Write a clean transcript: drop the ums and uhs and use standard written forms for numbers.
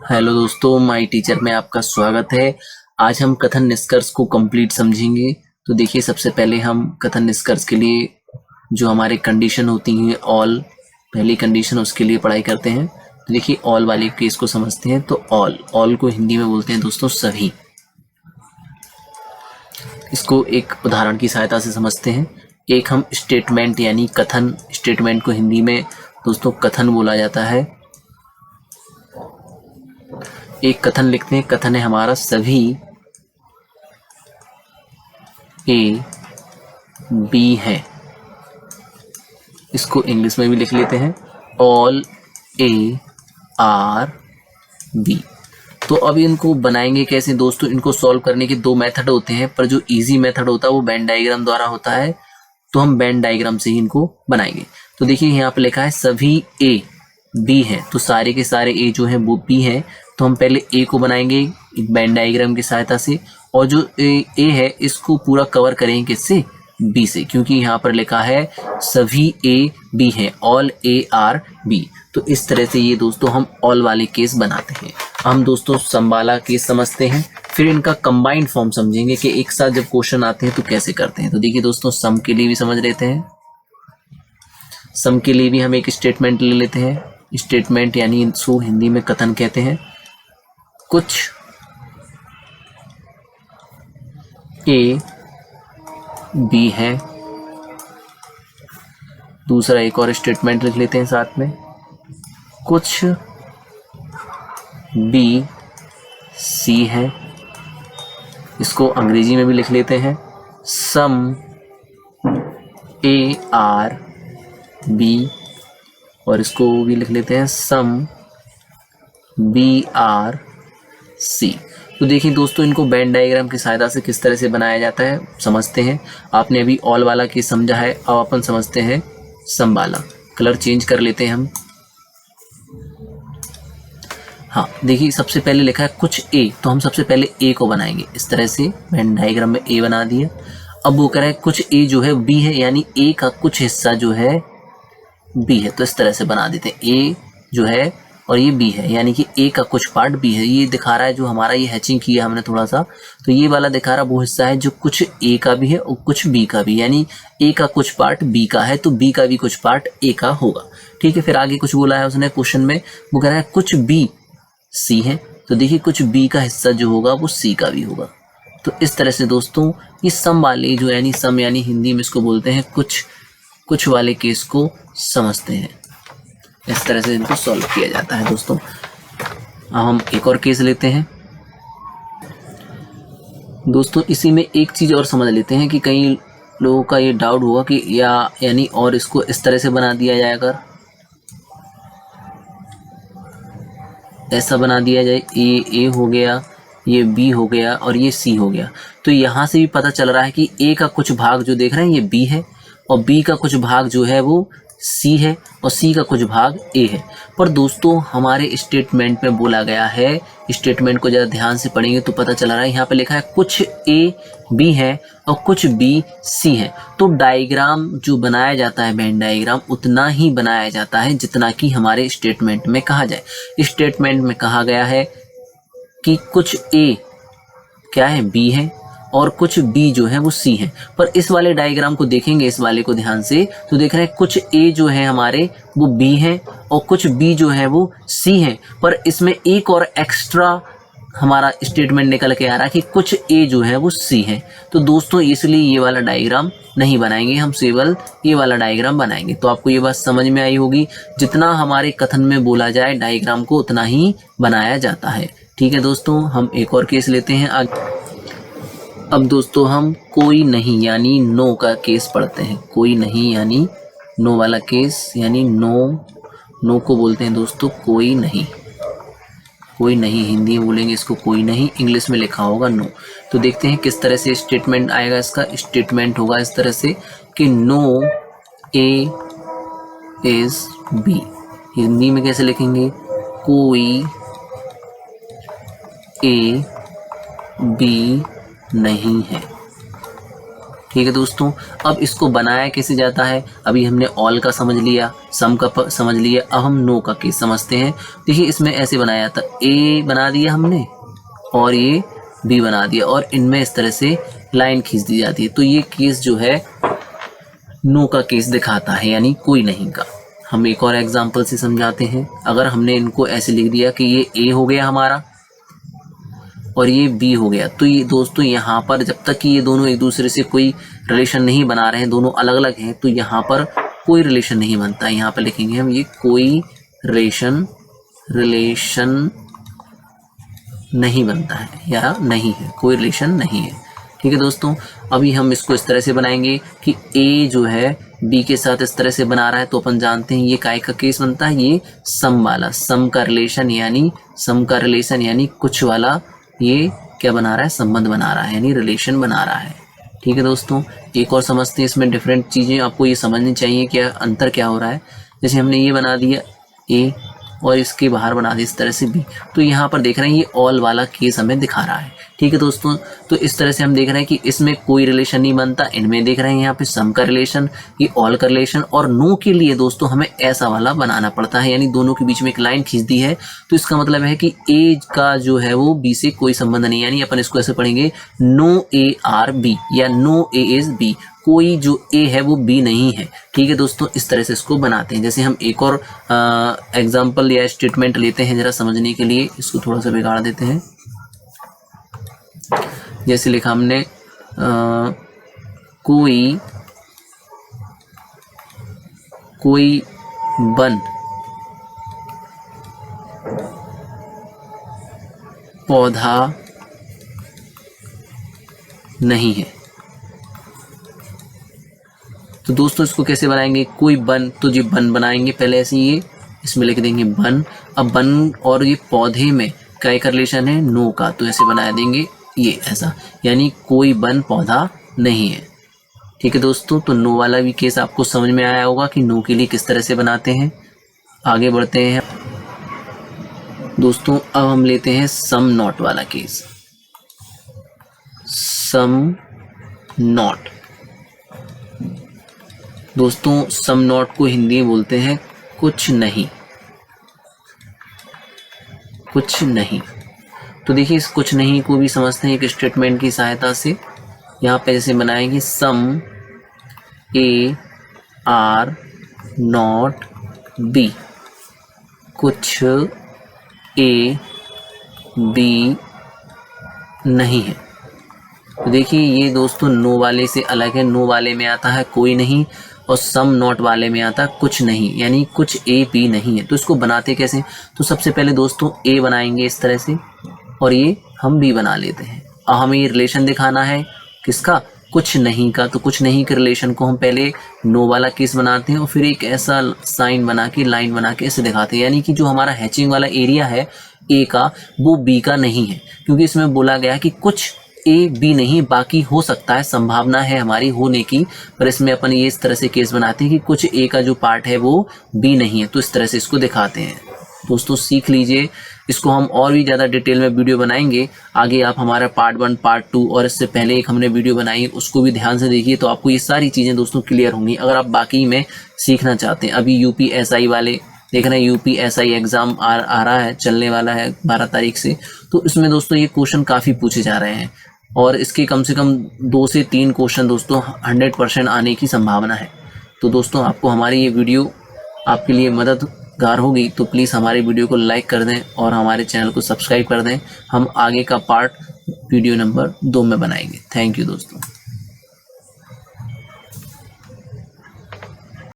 Hello दोस्तों, my teacher में आपका स्वागत है। आज हम कथन निष्कर्ष को कंप्लीट समझेंगे। तो देखिए, सबसे पहले हम कथन निष्कर्ष के लिए जो हमारे कंडीशन होती हैं, ऑल पहली कंडीशन, उसके लिए पढ़ाई करते हैं। तो देखिए, ऑल वाले केस को समझते हैं। तो ऑल को हिंदी में बोलते हैं दोस्तों सभी। इसको एक उदाहरण की सहायता से समझते हैं। एक हम स्टेटमेंट यानी कथन, स्टेटमेंट को हिंदी में दोस्तों कथन बोला जाता है। एक कथन लिखते हैं। कथन है हमारा सभी ए बी है। इसको इंग्लिश में भी लिख लेते हैं, ऑल ए आर बी। तो अब इनको बनाएंगे कैसे दोस्तों? इनको सॉल्व करने के दो मेथड होते हैं, पर जो इजी मेथड होता है वो वेन डायग्राम द्वारा होता है। तो हम वेन डायग्राम से ही इनको बनाएंगे। तो देखिए, यहाँ पे लिखा है सभी ए बी है, तो सारे के सारे ए जो है वो बी है। तो हम पहले ए को बनाएंगे वेन डायग्राम की सहायता से, और जो ए है इसको पूरा कवर करेंगे किससे? बी से, क्योंकि यहाँ पर लिखा है सभी ए बी है, ऑल ए आर बी। तो इस तरह से ये दोस्तों हम ऑल वाले केस बनाते हैं। हम दोस्तों सम वाला केस समझते हैं, फिर इनका कंबाइंड फॉर्म समझेंगे कि एक साथ जब क्वेश्चन आते हैं तो कैसे करते हैं। तो देखिए दोस्तों, सम के लिए भी समझ लेते हैं। सम के लिए भी हम एक स्टेटमेंट ले लेते हैं। स्टेटमेंट यानी इसको हिंदी में कथन कहते हैं। कुछ ए बी है। दूसरा एक और स्टेटमेंट लिख लेते हैं साथ में, कुछ बी सी है। इसको अंग्रेजी में भी लिख लेते हैं, सम ए आर बी, और इसको भी लिख लेते हैं सम बी आर सी। तो देखिए दोस्तों, इनको वेन डायग्राम की सहायता से किस तरह से बनाया जाता है समझते हैं। आपने अभी ऑल वाला केस समझा है, अब अपन समझते हैं सम वाला। कलर चेंज कर लेते हैं हम। हाँ, देखिए सबसे पहले लिखा है कुछ ए, तो हम सबसे पहले ए को बनाएंगे इस तरह से। वेन डायग्राम में ए बना दिया। अब वो कह रहा है कुछ ए जो है बी है, यानी ए का कुछ हिस्सा जो है बी है। तो इस तरह से बना देते हैं, ए जो है और ये बी है, यानी कि ए का कुछ पार्ट बी है। ये दिखा रहा है जो हमारा ये हैचिंग किया हमने थोड़ा सा, तो ये वाला दिखा रहा वो हिस्सा है जो कुछ ए का भी है और कुछ बी का भी, यानी ए का कुछ पार्ट बी का है तो बी का भी कुछ पार्ट ए का होगा। ठीक है, फिर आगे कुछ बोला है उसने क्वेश्चन में, वो कह रहा है कुछ बी सी है। तो देखिए, कुछ बी का हिस्सा जो होगा वो सी का भी होगा। तो इस तरह से दोस्तों ये सम वाले जो यानी सम यानी हिंदी में इसको बोलते हैं कुछ वाले केस को समझते हैं। इस तरह से इनको सॉल्व किया जाता है दोस्तों। अब हम एक और केस लेते हैं दोस्तों। इसी में एक चीज और समझ लेते हैं कि कई लोगों का ये डाउट होगा कि यानी और इसको इस तरह से बना दिया जाए, अगर ऐसा बना दिया जाए, ए हो गया, ये बी हो गया और ये सी हो गया। तो यहाँ से भी पता चल रहा है कि ए का कुछ भाग जो देख रहे हैं ये बी है, और बी का कुछ भाग जो है वो सी है, और सी का कुछ भाग ए है। पर दोस्तों हमारे स्टेटमेंट में बोला गया है, स्टेटमेंट को ज़रा ध्यान से पढ़ेंगे तो पता चल रहा है, यहाँ पे लिखा है कुछ ए बी है और कुछ बी सी है। तो डायग्राम जो बनाया जाता है, वेन डायग्राम, उतना ही बनाया जाता है जितना कि हमारे स्टेटमेंट में कहा जाए। स्टेटमेंट में कहा गया है कि कुछ ए क्या है, बी है, और कुछ बी जो है वो सी है। पर इस वाले डायग्राम को देखेंगे, इस वाले को ध्यान से, तो देख रहे हैं कुछ ए जो है हमारे वो बी है और कुछ बी जो है वो सी है। पर इसमें एक और एक्स्ट्रा हमारा स्टेटमेंट निकल के आ रहा है कि कुछ ए जो है वो सी है। तो दोस्तों इसलिए ये वाला डायग्राम नहीं बनाएंगे, हम केवल ये वाला डायग्राम बनाएंगे। तो आपको ये बात समझ में आई होगी, जितना हमारे कथन में बोला जाए डायग्राम को उतना ही बनाया जाता है। ठीक है दोस्तों, हम एक और केस लेते हैं आगे। अब दोस्तों हम कोई नहीं यानी नो का केस पढ़ते हैं। कोई नहीं यानी नो वाला केस, यानी नो को बोलते हैं दोस्तों कोई नहीं। कोई नहीं हिंदी में बोलेंगे इसको कोई नहीं, इंग्लिश में लिखा होगा नो। तो देखते हैं किस तरह से स्टेटमेंट आएगा इसका। स्टेटमेंट होगा इस तरह से कि नो ए इज बी। हिंदी में कैसे लिखेंगे? कोई ए बी नहीं है। ठीक है दोस्तों, अब इसको बनाया कैसे जाता है, अभी हमने ऑल का समझ लिया, सम का समझ लिया, अब हम नो का केस समझते हैं। देखिए इसमें ऐसे बनाया था, ए बना दिया हमने और ये बी बना दिया और इनमें इस तरह से लाइन खींच दी जाती है, तो ये केस जो है नो का केस दिखाता है, यानी कोई नहीं का। हम एक और एग्जांपल से समझाते हैं। अगर हमने इनको ऐसे लिख दिया कि ये ए हो गया हमारा और ये बी हो गया, तो ये दोस्तों यहाँ पर जब तक कि ये दोनों एक दूसरे से कोई रिलेशन नहीं बना रहे हैं, दोनों अलग अलग हैं, तो यहाँ पर कोई रिलेशन नहीं बनता। यहाँ पर लिखेंगे हम ये कोई रिलेशन नहीं बनता है या नहीं है, कोई रिलेशन नहीं है। ठीक है दोस्तों, अभी हम इसको इस तरह से बनाएंगे कि ए जो है बी के साथ इस तरह से बना रहा है, तो अपन जानते हैं ये काय का केस बनता है, ये सम वाला, सम का रिलेशन यानी कुछ वाला, ये क्या बना रहा है, संबंध बना रहा है, यानी रिलेशन बना रहा है। ठीक है दोस्तों, एक और समझते हैं, इसमें डिफरेंट चीज़ें आपको ये समझनी चाहिए, क्या अंतर क्या हो रहा है। जैसे हमने ये बना दिया ए और इसके बाहर बना दिया इस तरह से बी, तो यहाँ पर देख रहे हैं ये ऑल वाला केस हमें दिखा रहा है। ठीक है दोस्तों, तो इस तरह से हम देख रहे हैं कि इसमें कोई रिलेशन नहीं बनता, इनमें देख रहे हैं यहाँ पे सम का रिलेशन, ये ऑल का रिलेशन, और नो के लिए दोस्तों हमें ऐसा वाला बनाना पड़ता है, यानी दोनों के बीच में एक लाइन खींच दी है, तो इसका मतलब है कि ए का जो है वो बी से कोई संबंध नहीं, यानी अपन इसको ऐसे पढ़ेंगे नो ए आर बी या नो ए इज बी, कोई जो ए है वो बी नहीं है। ठीक है दोस्तों, इस तरह से इसको बनाते हैं। जैसे हम एक और एग्जांपल या स्टेटमेंट लेते हैं जरा समझने के लिए, इसको थोड़ा सा बिगाड़ देते हैं। जैसे लिखा हमने कोई वन पौधा नहीं है, तो दोस्तों इसको कैसे बनाएंगे, कोई बन, तो जी बन बनाएंगे पहले, ऐसे ये इसमें लिख देंगे बन। अब बन और ये पौधे में क्या का रिलेशन है, नो का, तो ऐसे बना देंगे ये ऐसा, यानी कोई बन पौधा नहीं है। ठीक है दोस्तों, तो नो वाला भी केस आपको समझ में आया होगा कि नो के लिए किस तरह से बनाते हैं। आगे बढ़ते हैं दोस्तों, अब हम लेते हैं सम नॉट वाला केस। सम नॉट दोस्तों, सम नॉट को हिंदी में बोलते हैं कुछ नहीं। तो देखिए इस कुछ नहीं को भी समझते हैं एक स्टेटमेंट की सहायता से। यहाँ पे जैसे बनाएंगे सम ए आर नॉट बी, कुछ ए बी नहीं है। तो देखिए ये दोस्तों नो वाले से अलग है, नो वाले में आता है कोई नहीं और सम नॉट वाले में आता है कुछ नहीं, यानी कुछ ए बी नहीं है। तो इसको बनाते कैसे, तो सबसे पहले दोस्तों ए बनाएंगे इस तरह से और ये हम बी बना लेते हैं। अब हमें ये रिलेशन दिखाना है किसका, कुछ नहीं का, तो कुछ नहीं के रिलेशन को हम पहले नो वाला केस बनाते हैं और फिर एक ऐसा साइन बना के, लाइन बना के ऐसे दिखाते हैं, यानी कि जो हमारा हैचिंग वाला एरिया है ए का वो बी का नहीं है, क्योंकि इसमें बोला गया कि कुछ ए बी नहीं, बाकी हो सकता है, संभावना है हमारी होने की, पर इसमें अपन ये इस तरह से केस बनाते हैं कि कुछ ए का जो पार्ट है वो बी नहीं है, तो इस तरह से इसको दिखाते हैं। दोस्तों सीख लीजिए, इसको हम और भी ज़्यादा डिटेल में वीडियो बनाएंगे आगे। आप हमारा पार्ट 1 पार्ट 2 और इससे पहले एक हमने वीडियो बनाई उसको भी ध्यान से देखिए, तो आपको ये सारी चीज़ें दोस्तों क्लियर होंगी अगर आप बाकी में सीखना चाहते हैं। अभी UPSI वाले देख रहे हैं, UPSI एग्ज़ाम आ रहा है, चलने वाला है 12 तारीख से, तो इसमें दोस्तों ये क्वेश्चन काफ़ी पूछे जा रहे हैं और इसके कम से कम 2 से 3 क्वेश्चन दोस्तों 100% आने की संभावना है। तो दोस्तों आपको हमारी ये वीडियो आपके लिए मददगार होगी, तो प्लीज़ हमारी वीडियो को लाइक कर दें और हमारे चैनल को सब्सक्राइब कर दें। हम आगे का पार्ट वीडियो नंबर 2 में बनाएंगे। थैंक यू दोस्तों।